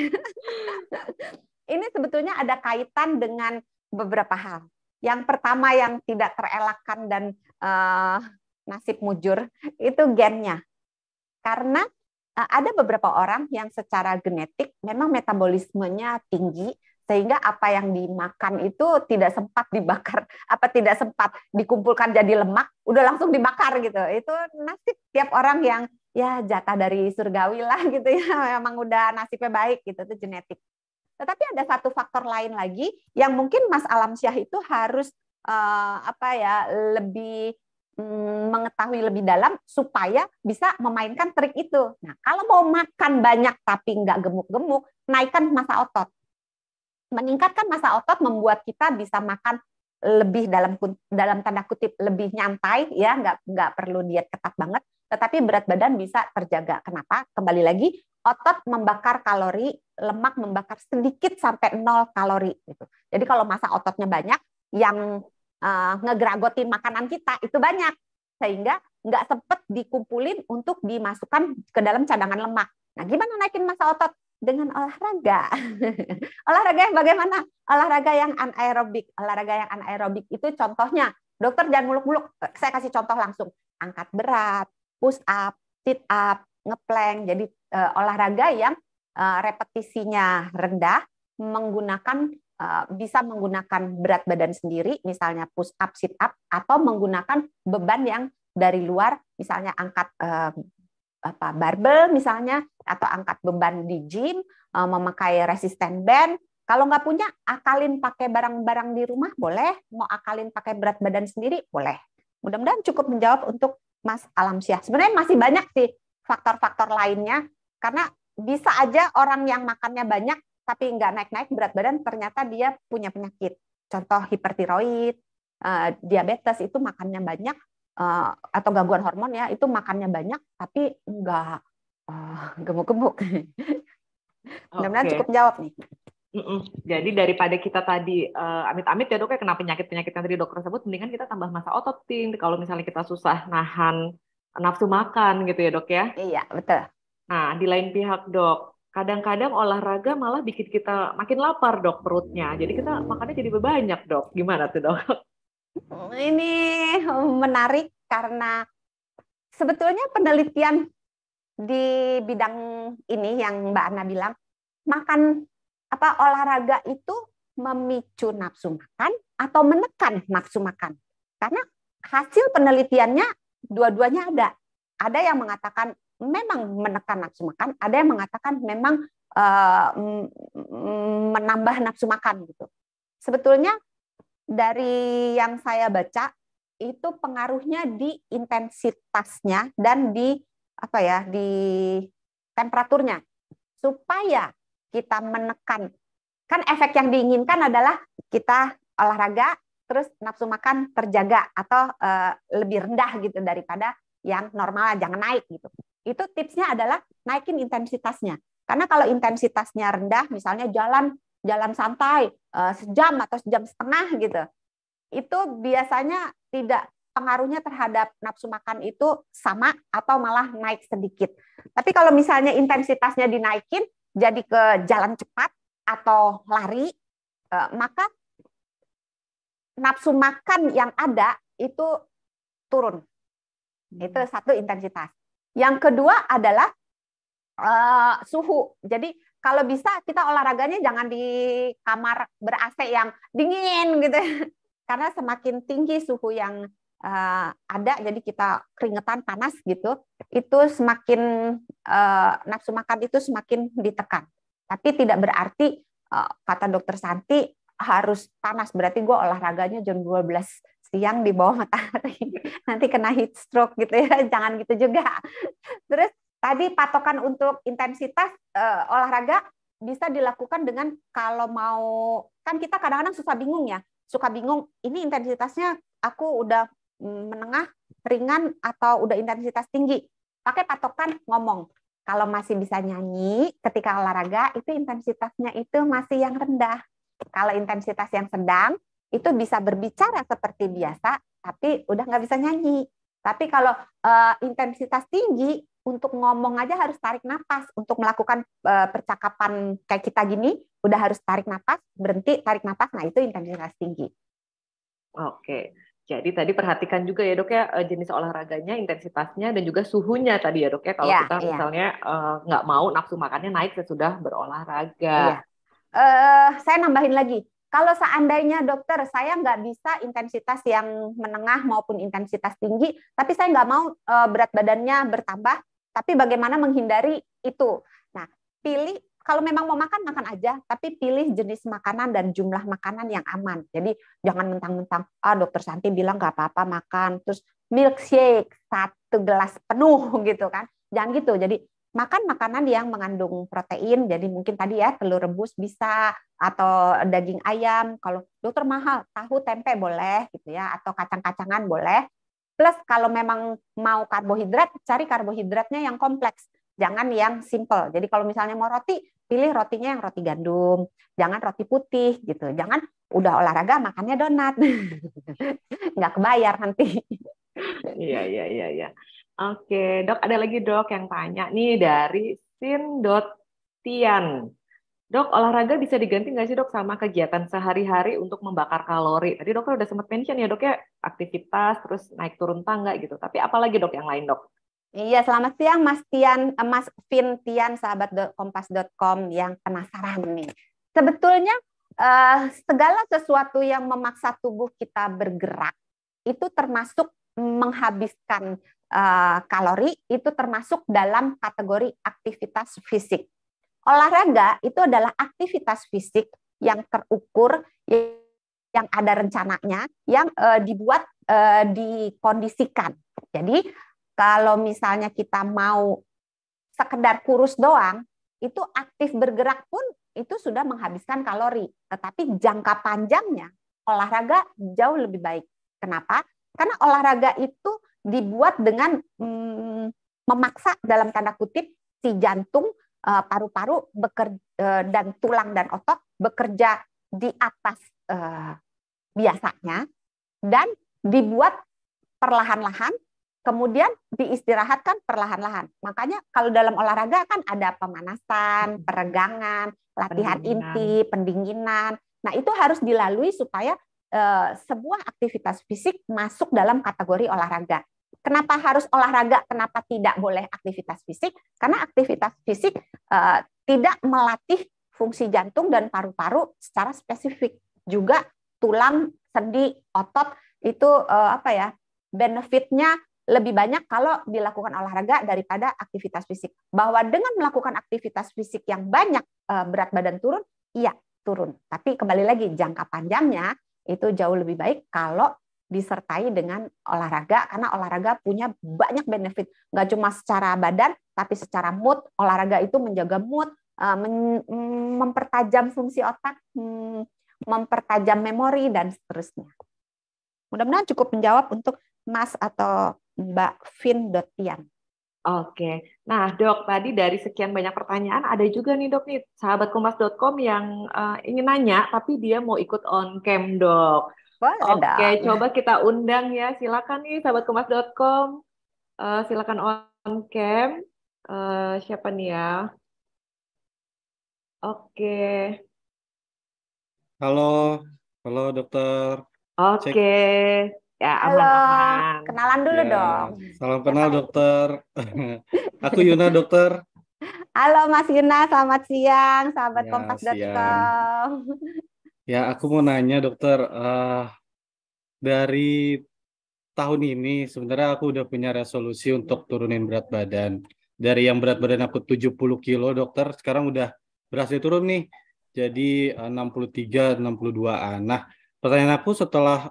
Ini sebetulnya ada kaitan dengan beberapa hal. Yang pertama yang tidak terelakkan dan nasib mujur itu gennya. Karena ada beberapa orang yang secara genetik memang metabolismenya tinggi, sehingga apa yang dimakan itu tidak sempat dibakar, tidak sempat dikumpulkan jadi lemak, udah langsung dibakar gitu. Itu nasib tiap orang yang ya jatah dari surgawi lah gitu ya, memang udah nasibnya baik gitu, itu genetik. Tetapi ada satu faktor lain lagi yang mungkin Mas Alam Syah itu harus lebih mengetahui lebih dalam supaya bisa memainkan trik itu. Nah, kalau mau makan banyak tapi nggak gemuk-gemuk, naikkan massa otot. Meningkatkan massa otot membuat kita bisa makan lebih dalam tanda kutip lebih nyantai ya, nggak perlu diet ketat banget, tetapi berat badan bisa terjaga. Kenapa? Kembali lagi, otot membakar kalori, lemak membakar sedikit sampai 0 kalori gitu. Jadi kalau massa ototnya banyak, yang ngegeragotin makanan kita itu banyak, sehingga nggak sempet dikumpulin untuk dimasukkan ke dalam cadangan lemak. Nah, gimana naikin massa otot? Dengan olahraga. Olahraga yang bagaimana? Olahraga yang anaerobik. Olahraga yang anaerobik itu contohnya, dokter jangan muluk-muluk, saya kasih contoh langsung. Angkat berat, push up, sit up, ngeplank. Jadi olahraga yang repetisinya rendah, bisa menggunakan berat badan sendiri, misalnya push up, sit up, atau menggunakan beban yang dari luar, misalnya angkat barbel misalnya, atau angkat beban di gym, memakai resisten band. Kalau nggak punya, akalin pakai barang-barang di rumah, boleh. Mau akalin pakai berat badan sendiri, boleh. Mudah-mudahan cukup menjawab untuk Mas Alam Syah. Sebenarnya masih banyak sih faktor-faktor lainnya, karena bisa aja orang yang makannya banyak, tapi nggak naik-naik berat badan, ternyata dia punya penyakit. Contoh hipertiroid, diabetes itu makannya banyak, atau gangguan hormon ya, itu makannya banyak tapi nggak gemuk-gemuk. Mudah-mudahan Oke. cukup jawab nih. Jadi daripada kita tadi amit-amit ya dok ya kena penyakit-penyakit yang tadi dokter sebut, mendingan kita tambah masa otot tim kalau misalnya kita susah nahan nafsu makan gitu ya dok ya. Iya, betul. Nah di lain pihak dok, kadang-kadang olahraga malah bikin kita makin lapar dok perutnya. Jadi kita makannya jadi banyak dok. Gimana tuh dok? Ini menarik karena sebetulnya penelitian di bidang ini yang Mbak Ana bilang, olahraga itu memicu nafsu makan atau menekan nafsu makan. Karena hasil penelitiannya dua-duanya ada. Ada yang mengatakan memang menekan nafsu makan, ada yang mengatakan memang menambah nafsu makan gitu. Sebetulnya dari yang saya baca itu pengaruhnya di intensitasnya dan di temperaturnya, supaya kita menekan, kan efek yang diinginkan adalah kita olahraga terus nafsu makan terjaga atau lebih rendah gitu daripada yang normal, jangan naik gitu. Itu tipsnya adalah naikin intensitasnya, karena kalau intensitasnya rendah, misalnya jalan santai sejam atau sejam setengah gitu, itu biasanya tidak, pengaruhnya terhadap nafsu makan itu sama atau malah naik sedikit. Tapi kalau misalnya intensitasnya dinaikin jadi ke jalan cepat atau lari, maka nafsu makan yang ada itu turun. Itu satu, intensitas. Yang kedua adalah suhu. Jadi kalau bisa kita olahraganya jangan di kamar ber-AC yang dingin gitu. Karena semakin tinggi suhu yang ada, jadi kita keringetan panas gitu, itu semakin nafsu makan itu semakin ditekan. Tapi tidak berarti kata dokter Santi harus panas, berarti gue olahraganya jam 12 siang di bawah matahari, nanti kena heat stroke gitu ya, jangan gitu juga. Terus tadi patokan untuk intensitas olahraga bisa dilakukan dengan, kalau mau, kan kita kadang-kadang suka bingung ini intensitasnya aku udah menengah, ringan, atau udah intensitas tinggi. Pakai patokan ngomong. Kalau masih bisa nyanyi ketika olahraga, itu intensitasnya itu masih yang rendah. Kalau intensitas yang sedang, itu bisa berbicara seperti biasa, tapi udah nggak bisa nyanyi. Tapi kalau intensitas tinggi, untuk ngomong aja harus tarik napas. Untuk melakukan percakapan kayak kita gini, udah harus tarik napas, berhenti, tarik napas. Nah, itu intensitas tinggi. Oke. Jadi tadi perhatikan juga ya dok ya jenis olahraganya, intensitasnya, dan juga suhunya tadi ya dok ya. Kalau kita misalnya nggak mau nafsu makannya naik sesudah berolahraga. Saya nambahin lagi. Kalau seandainya dokter, saya nggak bisa intensitas yang menengah maupun intensitas tinggi, tapi saya nggak mau berat badannya bertambah, tapi bagaimana menghindari itu? Nah, pilih, kalau memang mau makan, makan aja, tapi pilih jenis makanan dan jumlah makanan yang aman. Jadi jangan mentang-mentang, dokter Santi bilang nggak apa-apa makan, terus milkshake 1 gelas penuh gitu kan. Jangan gitu. Jadi makan makanan yang mengandung protein, jadi mungkin tadi ya telur rebus bisa, atau daging ayam. Kalau dokter mahal, tahu tempe boleh gitu ya, atau kacang-kacangan boleh. Plus kalau memang mau karbohidrat, cari karbohidratnya yang kompleks, jangan yang simple. Jadi kalau misalnya mau roti, pilih rotinya yang roti gandum, jangan roti putih gitu. Jangan udah olahraga makannya donat, nggak kebayar nanti. Iya. Oke, dok, ada lagi dok yang tanya nih dari Sin.Tian. Dok, olahraga bisa diganti nggak sih dok sama kegiatan sehari-hari untuk membakar kalori? Tadi dokter udah sempat mention ya dok ya, aktivitas, terus naik turun tangga gitu. Tapi apalagi dok yang lain dok? Iya, selamat siang Mas Tian, Mas Vin Tian, sahabat kompas.com yang penasaran nih. Sebetulnya segala sesuatu yang memaksa tubuh kita bergerak itu termasuk menghabiskan kalori, itu termasuk dalam kategori aktivitas fisik. Olahraga itu adalah aktivitas fisik yang terukur, yang ada rencananya, yang dibuat, dikondisikan. Jadi kalau misalnya kita mau sekedar kurus doang, itu aktif bergerak pun itu sudah menghabiskan kalori. Tetapi jangka panjangnya olahraga jauh lebih baik. Kenapa? Karena olahraga itu dibuat dengan memaksa dalam tanda kutip si jantung, paru-paru dan tulang dan otot bekerja di atas biasanya dan dibuat perlahan-lahan, kemudian diistirahatkan perlahan-lahan. Makanya kalau dalam olahraga kan ada pemanasan, peregangan, latihan inti, pendinginan. Nah, itu harus dilalui supaya sebuah aktivitas fisik masuk dalam kategori olahraga. Kenapa harus olahraga? Kenapa tidak boleh aktivitas fisik? Karena aktivitas fisik tidak melatih fungsi jantung dan paru-paru secara spesifik. Juga tulang, sendi, otot itu benefitnya lebih banyak kalau dilakukan olahraga daripada aktivitas fisik. Bahwa dengan melakukan aktivitas fisik yang banyak berat badan turun, iya turun. Tapi kembali lagi jangka panjangnya itu jauh lebih baik kalau disertai dengan olahraga, karena olahraga punya banyak benefit. Nggak cuma secara badan, tapi secara mood. Olahraga itu menjaga mood, mempertajam fungsi otak, mempertajam memori, dan seterusnya. Mudah-mudahan cukup menjawab untuk Mas atau Mbak Vin Dotian. Oke, nah Dok, tadi dari sekian banyak pertanyaan, ada juga nih Dok nih, sahabatkompas.com yang ingin nanya, tapi dia mau ikut on cam Dok. Boleh Oke, dong. coba kita undang ya. Silakan nih sahabatkompas.com. Silakan on cam. Siapa nih ya? Oke. Halo dokter. Oke. Ya, Halo, aman-aman. kenalan dulu Ya, dong. salam kenal dokter. Aku Yuna dokter. Halo Mas Yuna, selamat siang, sahabat Ya, kompas.com. Ya, aku mau nanya dokter, dari tahun ini sebenarnya aku udah punya resolusi untuk turunin berat badan. Dari yang berat badan aku 70 kilo dokter, sekarang udah berhasil turun nih. Jadi 63, 62-an. Nah, pertanyaan aku setelah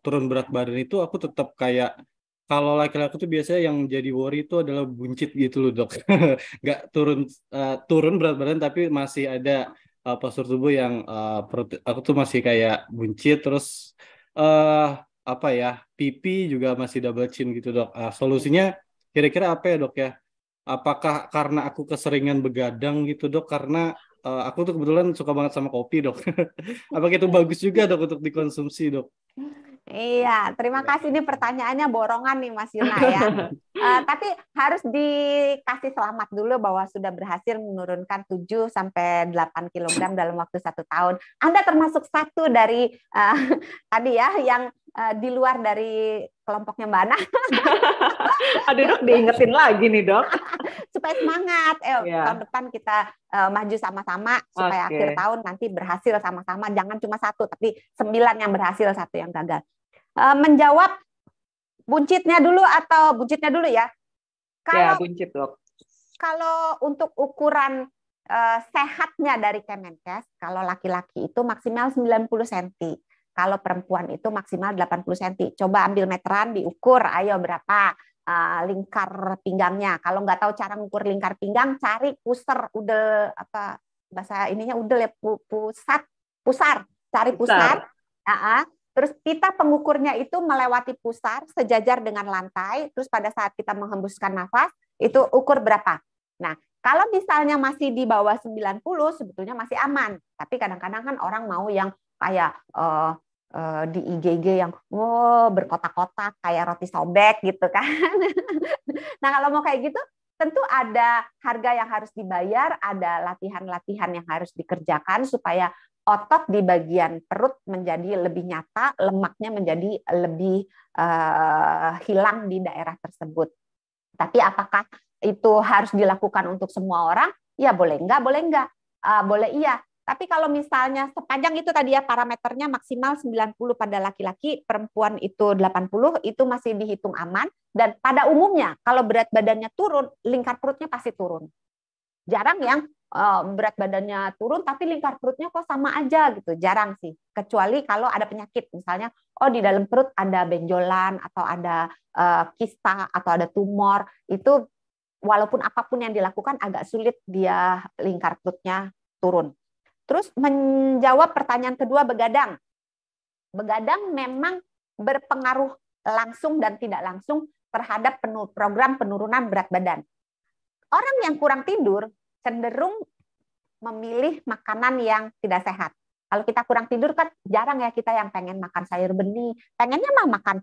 turun berat badan itu aku tetap kayak, kalau laki-laki tuh biasanya yang jadi worry itu adalah buncit gitu loh dok. Nggak turun berat badan tapi masih ada postur tubuh yang aku tuh masih kayak buncit, terus pipi juga masih double chin gitu dok. Solusinya kira-kira apa ya dok ya? Apakah karena aku keseringan begadang gitu dok? Karena aku tuh kebetulan suka banget sama kopi dok. Apakah itu bagus juga dok untuk dikonsumsi dok? Iya, terima kasih nih pertanyaannya borongan nih Mas Yuna ya. Tapi harus dikasih selamat dulu bahwa sudah berhasil menurunkan 7 sampai 8 kg dalam waktu 1 tahun. Anda termasuk satu dari tadi ya yang di luar dari kelompoknya Mbak Ana. Aduh dok, diingetin lagi nih dok. Supaya semangat. Tahun depan kita maju sama-sama supaya akhir tahun nanti berhasil sama-sama. Jangan cuma 1, tapi 9 yang berhasil, 1 yang gagal. Menjawab buncitnya dulu ya. Ya, buncit dok. Kalau untuk ukuran sehatnya dari Kemenkes, kalau laki-laki itu maksimal 90 cm. Kalau perempuan itu maksimal 80 cm. Coba ambil meteran, diukur, ayo berapa lingkar pinggangnya. Kalau nggak tahu cara ngukur lingkar pinggang, cari pusar, udel, apa bahasa ininya udel ya, pusar. Cari pusar. Terus pita pengukurnya itu melewati pusar sejajar dengan lantai. Terus pada saat kita menghembuskan nafas, itu ukur berapa. Nah, kalau misalnya masih di bawah 90, sebetulnya masih aman. Tapi kadang-kadang kan orang mau yang kayak di IG yang berkotak-kotak kayak roti sobek gitu kan. Nah, kalau mau kayak gitu, tentu ada harga yang harus dibayar, ada latihan-latihan yang harus dikerjakan supaya otot di bagian perut menjadi lebih nyata, lemaknya menjadi lebih hilang di daerah tersebut. Tapi apakah itu harus dilakukan untuk semua orang? Ya boleh enggak, boleh iya. Tapi kalau misalnya sepanjang itu tadi ya parameternya maksimal 90 pada laki-laki, perempuan itu 80, itu masih dihitung aman. Dan pada umumnya kalau berat badannya turun, lingkar perutnya pasti turun. Jarang yang berat badannya turun tapi lingkar perutnya kok sama aja gitu, jarang sih. Kecuali kalau ada penyakit, misalnya di dalam perut ada benjolan atau ada kista atau ada tumor, itu walaupun apapun yang dilakukan agak sulit dia lingkar perutnya turun. Terus menjawab pertanyaan kedua, begadang. Begadang memang berpengaruh langsung dan tidak langsung terhadap program penurunan berat badan. Orang yang kurang tidur cenderung memilih makanan yang tidak sehat. Kalau kita kurang tidur kan jarang ya kita yang pengen makan sayur bening, pengennya mah makan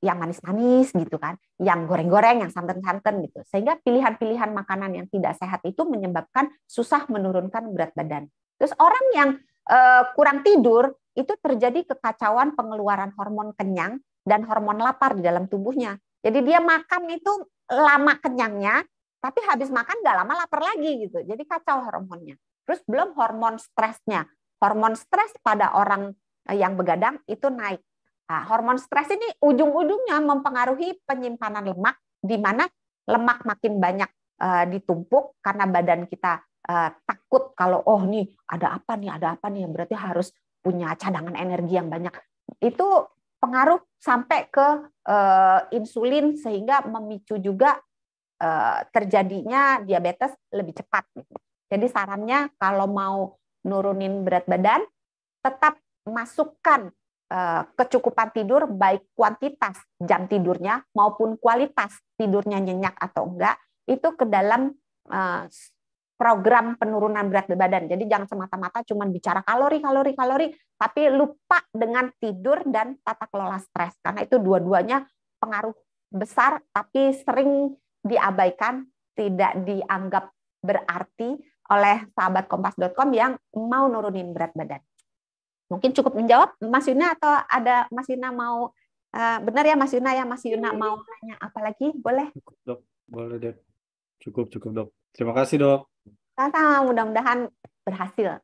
yang manis-manis gitu kan, yang goreng-goreng, yang santan-santan gitu. Sehingga pilihan-pilihan makanan yang tidak sehat itu menyebabkan susah menurunkan berat badan. Terus orang yang kurang tidur itu terjadi kekacauan pengeluaran hormon kenyang dan hormon lapar di dalam tubuhnya. Jadi dia makan itu lama kenyangnya, tapi habis makan nggak lama lapar lagi gitu. Jadi kacau hormonnya. Terus belum hormon stresnya. Hormon stres pada orang yang begadang itu naik. Nah, hormon stres ini ujung-ujungnya mempengaruhi penyimpanan lemak, di mana lemak makin banyak ditumpuk karena badan kita takut kalau nih ada apa nih, berarti harus punya cadangan energi yang banyak. Itu pengaruh sampai ke insulin sehingga memicu juga terjadinya diabetes lebih cepat. Jadi sarannya kalau mau nurunin berat badan, tetap masukkan kecukupan tidur, baik kuantitas jam tidurnya maupun kualitas tidurnya nyenyak atau enggak, itu ke dalam program penurunan berat badan. Jadi jangan semata-mata cuma bicara kalori, tapi lupa dengan tidur dan tata kelola stres. Karena itu dua-duanya pengaruh besar, tapi sering diabaikan, tidak dianggap berarti oleh sahabat kompas.com yang mau nurunin berat badan. Mungkin cukup menjawab Mas Yuna, atau ada Mas Yuna mau benar ya Mas Yuna ya, Mas Yuna mau nanya apa lagi? Boleh? Dok, boleh deh. Cukup Dok. Terima kasih Dok. Sama-sama, mudah-mudahan berhasil.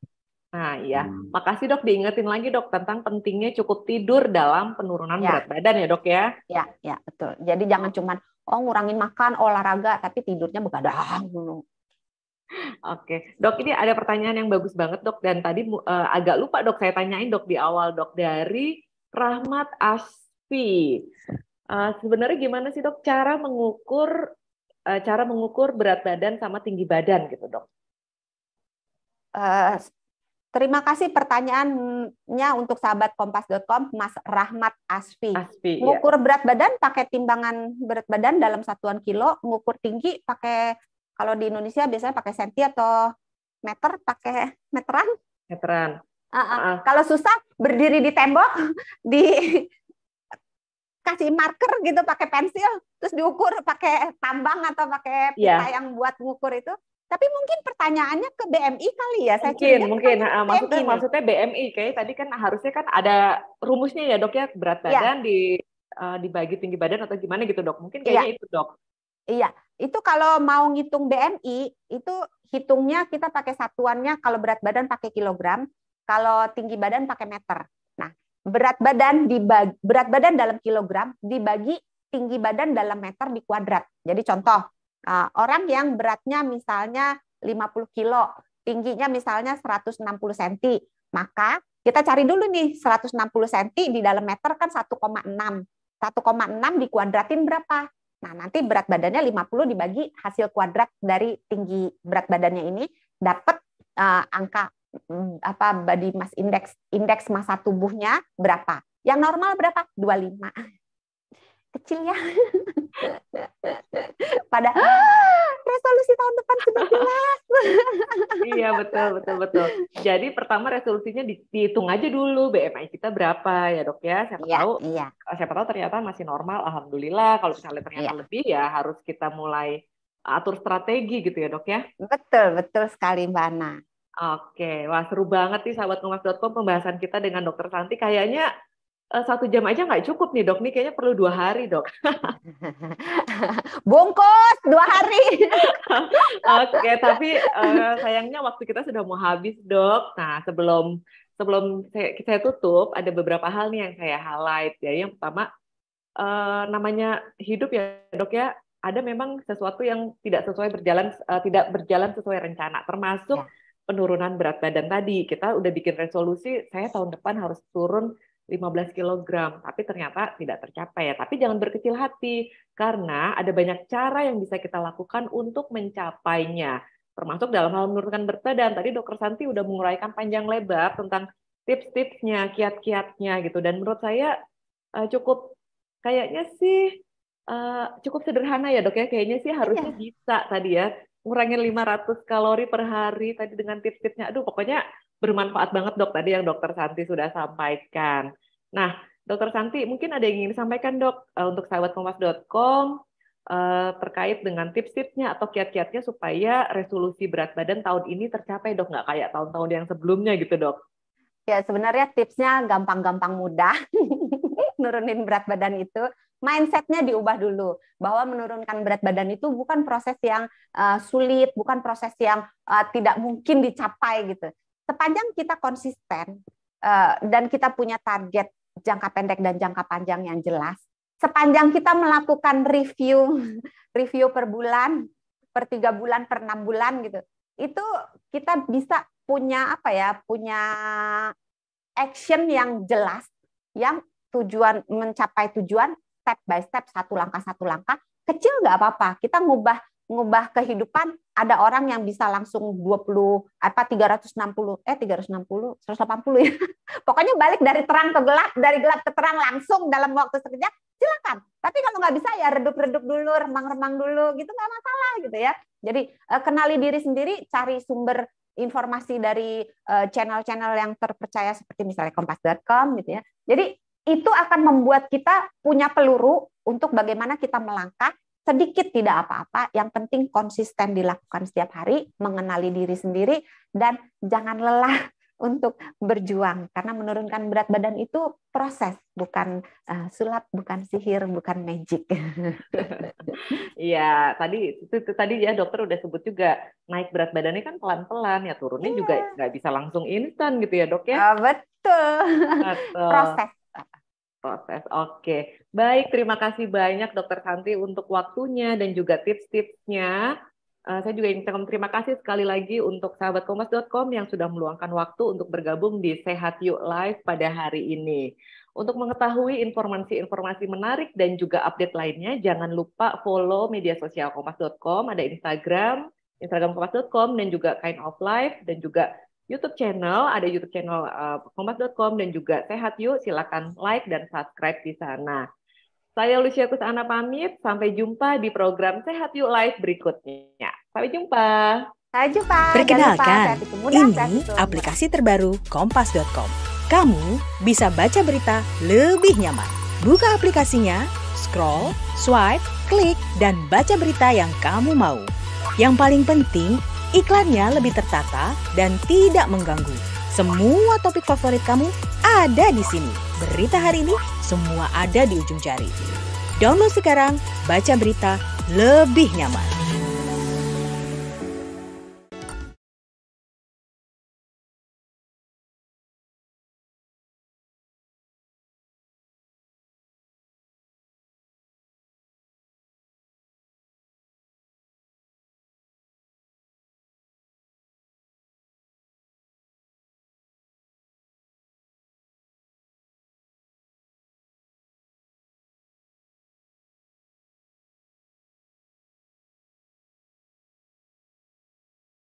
Nah iya, makasih Dok, diingetin lagi Dok tentang pentingnya cukup tidur dalam penurunan berat badan ya Dok ya. Ya betul. Jadi jangan cuman ngurangin makan, olahraga, tapi tidurnya begadang dulu. Oke, Dok, ini ada pertanyaan yang bagus banget Dok, dan tadi agak lupa Dok saya tanyain Dok di awal Dok, dari Rahmat Asfi. Sebenarnya gimana sih Dok cara mengukur berat badan sama tinggi badan gitu Dok? Terima kasih pertanyaannya untuk sahabat kompas.com, Mas Rahmat Asfi. Mengukur berat badan pakai timbangan berat badan dalam satuan kilo, mengukur tinggi pakai, kalau di Indonesia biasanya pakai senti atau meter, pakai meteran. Kalau susah berdiri di tembok, kasih marker gitu pakai pensil, terus diukur pakai tambang atau pakai pita yang buat mengukur itu. Tapi mungkin pertanyaannya ke BMI kali ya. Mungkin. Maksudnya BMI kayak tadi kan harusnya kan ada rumusnya ya Dok ya, berat badan dibagi tinggi badan atau gimana gitu Dok. Mungkin kayaknya itu Dok. Iya, itu kalau mau ngitung BMI itu hitungnya kita pakai satuannya, kalau berat badan pakai kilogram, kalau tinggi badan pakai meter. Nah, berat badan dalam kilogram dibagi tinggi badan dalam meter di kuadrat. Jadi contoh, orang yang beratnya misalnya 50 kilo, tingginya misalnya 160 cm, maka kita cari dulu nih 160 cm di dalam meter kan 1,6. 1,6 dikuadratin berapa? Nah, nanti berat badannya 50 dibagi hasil kuadrat dari tinggi berat badannya ini, dapat angka body mass index, indeks massa tubuhnya berapa. Yang normal berapa? 25. Kecil ya. Pada resolusi tahun depan sudah jelas. Iya, betul. Jadi pertama resolusinya dihitung aja dulu BMI kita berapa ya Dok ya. Siapa tahu ternyata masih normal, alhamdulillah. Kalau misalnya ternyata lebih ya harus kita mulai atur strategi gitu ya Dok ya. Betul sekali Mbak Ana. Oke, wah seru banget nih sahabat kompas.com pembahasan kita dengan Dokter Santi. Kayaknya 1 jam aja nggak cukup nih Dok, nih kayaknya perlu 2 hari Dok. Bungkus 2 hari. Oke, tapi sayangnya waktu kita sudah mau habis Dok. Nah sebelum saya tutup, ada beberapa hal nih yang saya highlight ya. Yang pertama, namanya hidup ya Dok ya, ada memang sesuatu yang tidak berjalan sesuai rencana, termasuk penurunan berat badan tadi. Kita udah bikin resolusi, saya tahun depan harus turun 15 kg, tapi ternyata tidak tercapai ya. Tapi jangan berkecil hati, karena ada banyak cara yang bisa kita lakukan untuk mencapainya. Termasuk dalam hal menurunkan berat badan. Tadi Dokter Santi udah menguraikan panjang lebar tentang tips-tipsnya, kiat-kiatnya gitu. Dan menurut saya cukup kayaknya sih cukup sederhana ya dok ya. Kayaknya sih harusnya bisa tadi ya ngurangin 500 kalori per hari tadi dengan tips-tipsnya. Aduh pokoknya bermanfaat banget dok tadi yang dokter Santi sudah sampaikan. Nah dokter Santi mungkin ada yang ingin disampaikan dok untuk sahabat kompas.com terkait dengan tips-tipsnya atau kiat-kiatnya supaya resolusi berat badan tahun ini tercapai dok, nggak kayak tahun-tahun yang sebelumnya gitu dok. Ya sebenarnya tipsnya gampang-gampang mudah. Nurunin berat badan itu mindsetnya diubah dulu bahwa menurunkan berat badan itu bukan proses yang sulit, bukan proses yang tidak mungkin dicapai gitu. Sepanjang kita konsisten dan kita punya target jangka pendek dan jangka panjang yang jelas, sepanjang kita melakukan review per bulan, per 3 bulan, per 6 bulan gitu, itu kita bisa punya punya action yang jelas, yang tujuan mencapai tujuan step by step, satu langkah kecil nggak apa-apa. Kita ngubah kehidupan. Ada orang yang bisa langsung 180 ya. Pokoknya balik dari terang ke gelap, dari gelap ke terang langsung dalam waktu sekejap, silakan. Tapi kalau nggak bisa ya redup-redup dulu, remang-remang dulu gitu, nggak masalah gitu ya. Jadi kenali diri sendiri, cari sumber informasi dari channel-channel yang terpercaya seperti misalnya kompas.com gitu ya. Jadi itu akan membuat kita punya peluru untuk bagaimana kita melangkah. Sedikit tidak apa-apa, yang penting konsisten dilakukan setiap hari, mengenali diri sendiri, dan jangan lelah untuk berjuang. Karena menurunkan berat badan itu proses, bukan sulap, bukan sihir, bukan magic. Iya, tadi ya dokter udah sebut juga, naik berat badannya kan pelan-pelan, ya turunnya juga nggak bisa langsung instan gitu ya dok ya? Betul. Proses. Oke. Baik, terima kasih banyak Dokter Santi untuk waktunya dan juga tips-tipsnya. Saya juga ingin terima kasih sekali lagi untuk sahabat kompas.com yang sudah meluangkan waktu untuk bergabung di Sehat Yuk Live pada hari ini. Untuk mengetahui informasi-informasi menarik dan juga update lainnya, jangan lupa follow media sosial kompas.com, ada Instagram kompas.com dan juga Kind of Life, dan juga YouTube channel, ada YouTube channel kompas.com dan juga Sehat Yuk, silakan like dan subscribe di sana. Saya Lucia Kusana pamit, sampai jumpa di program Sehat Yuk Live berikutnya. Sampai jumpa. Sampai jumpa. Perkenalkan, ini aplikasi terbaru kompas.com. Kamu bisa baca berita lebih nyaman. Buka aplikasinya, scroll, swipe, klik, dan baca berita yang kamu mau. Yang paling penting, iklannya lebih tertata dan tidak mengganggu. Semua topik favorit kamu ada di sini. Berita hari ini semua ada di ujung jari. Download sekarang, baca berita lebih nyaman.